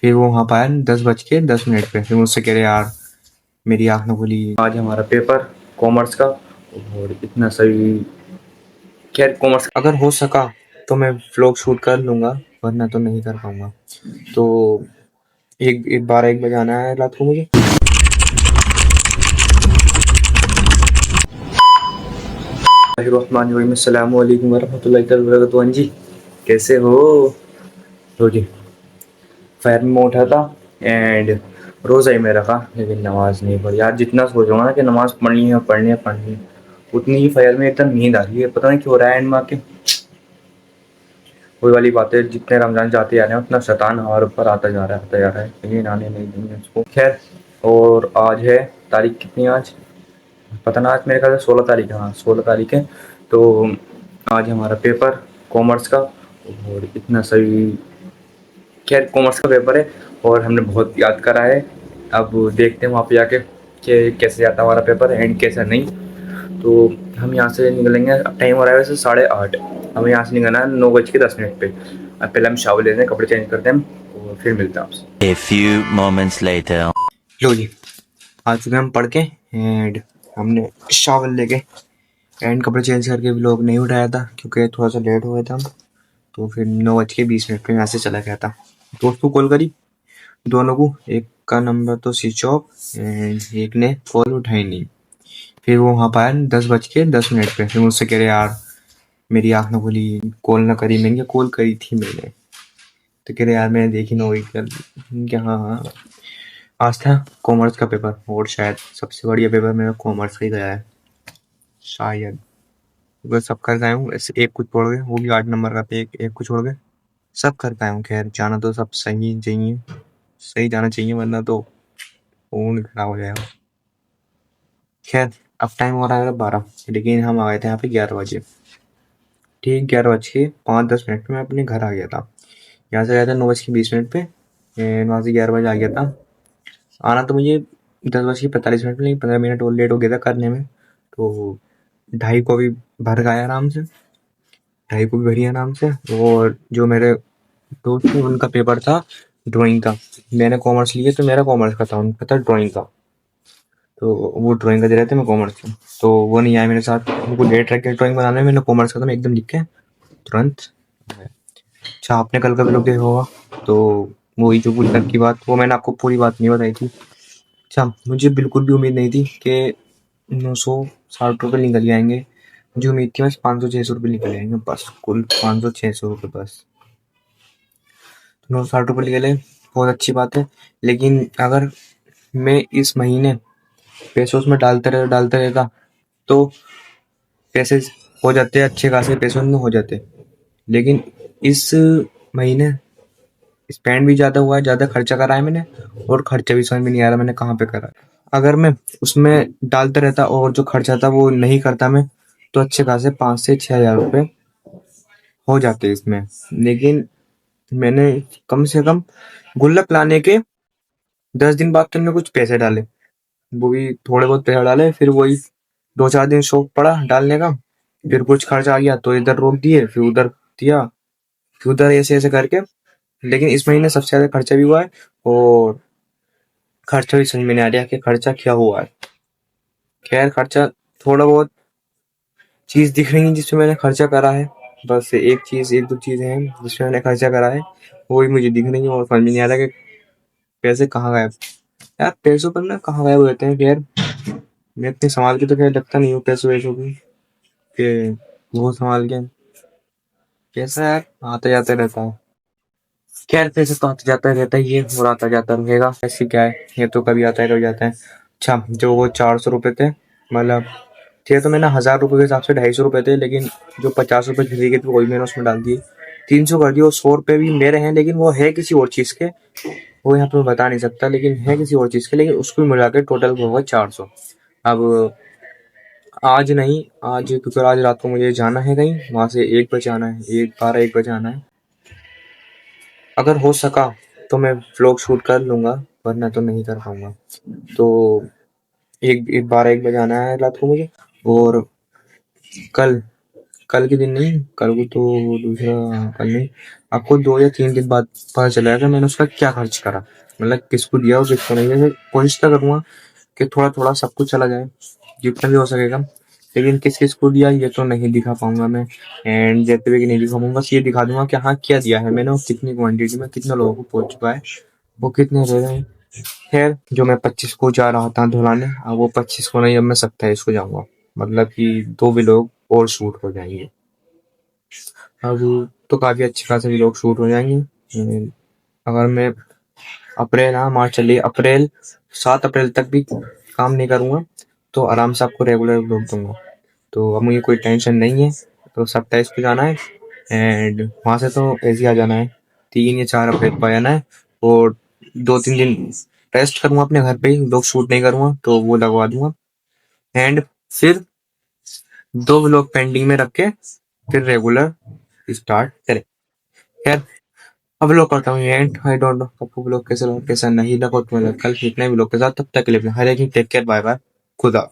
फिर वो वहाँ पर आया 10:10 पे। फिर मुझसे कह रहे यार मेरी आँख ना खुली, आज हमारा पेपर कॉमर्स का और इतना सही। खैर कॉमर्स अगर हो सका तो मैं व्लॉग शूट कर लूँगा, वरना तो नहीं कर पाऊँगा। तो एक 12-1 बजे आना है रात को मुझे। अस्सलाम वालेकुम वरहमतुल्लाहि वबरकातुहू। हाँ जी, कैसे हो? तो जी फैर में उठा था एंड रोज़ा ही में रखा, लेकिन नमाज नहीं पढ़ी। आज जितना सोचूंगा ना कि नमाज पढ़नी है उतनी ही फैर में एकदम नींद आ रही है। पता नहीं क्यों हो रहा है एंड माँ के। वही वाली बात है, जितने रमजान जाते जा रहे हैं उतना शैतान हमारे ऊपर आता जा रहा है, लेकिन आने नहीं देंगे उसको। खैर, और आज है तारीख कितनी आज पता ना, आज मेरे ख्याल से 16 तारीख है। हाँ 16 तारीख है। तो आज हमारा पेपर कॉमर्स का और इतना सही। खैर कॉमर्स का पेपर है और हमने बहुत याद करा है। अब देखते हैं वहाँ पे जाके कि कैसे जाता है हमारा पेपर एंड कैसा नहीं। तो हम यहाँ से निकलेंगे, अब टाइम हो रहा है वैसे 8:30। हमें यहाँ से निकलना है 9:10 पे। अब पहले हम शावर लेते हैं, कपड़े चेंज करते हैं और फिर मिलते हैं आपसे। A few moments later. लो जी, आ चुके हम पढ़ के एंड हमने शावर लेके एंड कपड़े चेंज करके व्लॉग नहीं उठाया था क्योंकि थोड़ा सा लेट हो गया था हम। तो फिर 9:20 पे यहाँ से चला गया था। दोस्त को कॉल करी दोनों को, एक का नंबर तो स्विच ऑफ एंड एक ने कॉल उठाई नहीं। फिर वो वहाँ पाया 10:10 पे। फिर मुझसे कह रहे यार मेरी आँख ना खुली, कॉल ना करी। मैंने कॉल करी थी मैंने, तो कह रहे यार मैंने देखी ना हुई कल। क्या हाँ हाँ, आज था कॉमर्स का पेपर और शायद सबसे बढ़िया पेपर मेरा कॉमर्स का ही गया है शायद। अगर सब कर गए हूँ ऐसे, एक कुछ छोड़ गए, वो भी 8 नंबर का पे एक कुछ छोड़ गए, सब कर पाया हूँ। खैर जाना तो सब सही चाहिए, सही जाना चाहिए, वरना तो फोन खराब हो जाएगा। खैर अब टाइम हो रहा है 12, लेकिन हम आ गए थे यहाँ पे 11 बजे। ठीक 11:05-10 पे मैं अपने घर आ गया था। यहाँ से गया था 9:20 पे एंड वहाँ से 11 बजे आ गया था। आना तो मुझे 10:45 में, लेकिन 15 मिनट और लेट हो गया था करने में। तो 2:30 को भी भर गया आराम से, 2:30 को भी भरी आराम से। और जो मेरे दोस्त थे उनका पेपर था ड्राइंग का। मैंने कॉमर्स लिए तो मेरा कॉमर्स का था, उनका था ड्राइंग का। तो वो ड्राइंग का दे रहे थे, मैं कॉमर्स का। तो वो नहीं आया मेरे साथ, उनको लेट रह गया ड्राइंग बनाने में। मैंने कॉमर्स का था, मैं एकदम लिख के तुरंत। अच्छा आपने कल का भी लोग देखा होगा, तो वही जो पूरी कल की बात, वो मैंने आपको पूरी बात नहीं बताई थी। अच्छा मुझे बिल्कुल भी उम्मीद नहीं थी कि 960 रुपये निकल जाएंगे। मुझे उम्मीद थी बस 500-600 रुपये निकल जाएंगे, बस कुल 500-600 रुपये बस। 960 रुपये निकले, बहुत अच्छी बात है। लेकिन अगर मैं इस महीने पैसे उसमें डालते रहता तो पैसे हो जाते, अच्छे खासे पैसे उनमें हो जाते। लेकिन इस महीने स्पेंड भी ज़्यादा हुआ है, ज़्यादा खर्चा करा है मैंने, और खर्चा भी समझ में नहीं आ रहा मैंने कहाँ पे करा है। अगर मैं उसमें डालता रहता और जो खर्चा था वो नहीं करता मैं, तो अच्छे खासे 5 से 6 हज़ार रुपये हो जाते इसमें। लेकिन मैंने कम से कम गुल्लक लाने के 10 दिन बाद तो मैंने कुछ पैसे डाले, वो भी थोड़े बहुत पैसे डाले। फिर वही 2-4 दिन शौक पड़ा डालने का, फिर कुछ खर्च आ गया तो इधर रोक दिए, फिर उधर दिया, फिर उधर, ऐसे ऐसे करके। लेकिन इस महीने सबसे ज़्यादा खर्चा भी हुआ है और खर्चा भी समझ में नहीं आ रहा कि खर्चा क्या हुआ है। खैर खर्चा थोड़ा बहुत चीज़ दिख रही है जिसमें मैंने खर्चा करा है, बस एक दो चीज़ें हैं जिसमें मैंने खर्चा करा है, वो भी मुझे दिख रही है और समझ में नहीं आ रहा कि पैसे कहाँ गए। यार पैसों पर ना कहाँ गायब हो जाते हैं। खैर मैं इतने संभाल के तो खैर रखता नहीं हूँ पैसों वैसों की, कि वो संभाल के। पैसा यार आता जाता रहता है। खैर पैसे तो आता जाता रहता है, ये और आता जाता रहेगा, ऐसी क्या है, ये तो कभी आता है कभी जाता है। अच्छा जो वो 400 रुपये थे, मतलब थे तो मैंने 1000 रुपये के हिसाब से 250 रुपये थे, लेकिन जो 50 रुपये खरीदे गए थे वही मैंने उसमें डाल दिए, 300 कर दिए। और 100 रुपये भी मेरे हैं, लेकिन वो है किसी और चीज़ के, वो यहाँ पे मैं बता नहीं सकता, लेकिन है किसी और चीज़ के। लेकिन उसको मिला के टोटल होगा 400। अब आज नहीं, आज क्योंकि आज रात को मुझे जाना है कहीं, वहाँ से 1 बजे आना है, 1 12-1 बजे आना है। अगर हो सका तो मैं व्लॉग शूट कर लूँगा, वरना तो नहीं कर पाऊँगा। तो 1 12-1 बजे आना है रात को मुझे। और कल कल के दिन नहीं, कल को तो दूसरा, कल नहीं, आपको 2 या 3 दिन बाद पता चलेगा कि मैंने उसका क्या खर्च करा, मतलब किसको दिया और किसको नहीं। जैसे कोशिश तो करूंगा कि थोड़ा थोड़ा सब कुछ चला जाए जितना भी हो सकेगा, लेकिन किस किस को दिया ये तो नहीं दिखा पाऊंगा मैं। एंड जैसे भी कि नहीं दिखा पाऊंगा, बस ये दिखा दूंगा कि हाँ क्या दिया है मैंने और कितनी क्वांटिटी में कितने लोगों को पहुंच चुका है, वो कितने रह रहे हैं। खैर, जो मैं 25 को जा रहा था धुलाने, अब वो 25 को नहीं, अब मैं 27 को जाऊंगा, मतलब कि 2 व्लॉग और शूट हो जाएंगे। अब तो काफी अच्छे खासे व्लॉग शूट हो जाएंगे। अगर मैं अप्रैल, हाँ मार्च चलिए, अप्रैल 7 अप्रैल तक भी काम नहीं करूंगा तो आराम से आपको रेगुलर व्लॉग दूंगा। तो अब मुझे कोई टेंशन नहीं है। तो 27 को जाना है एंड वहां से तो ऐसे ही आ जाना है, 3 या 4 अप्रैल को आ जाना है। और 2-3 दिन रेस्ट करूंगा अपने घर पे ही, व्लॉग शूट नहीं करूंगा तो वो लगवा दूंगा। एंड फिर 2 व्लॉग पेंडिंग में रख के फिर रेगुलर स्टार्ट करें। खैर, अब व्लॉग करता हूँ एंड आई डोंट नो आपको व्लॉग कैसे लगा कैसा नहीं लगा, तुम्हें कल कितने व्लॉग के साथ, तब तक के लिए हर एक टेक केयर, बाय बाय, खुदा।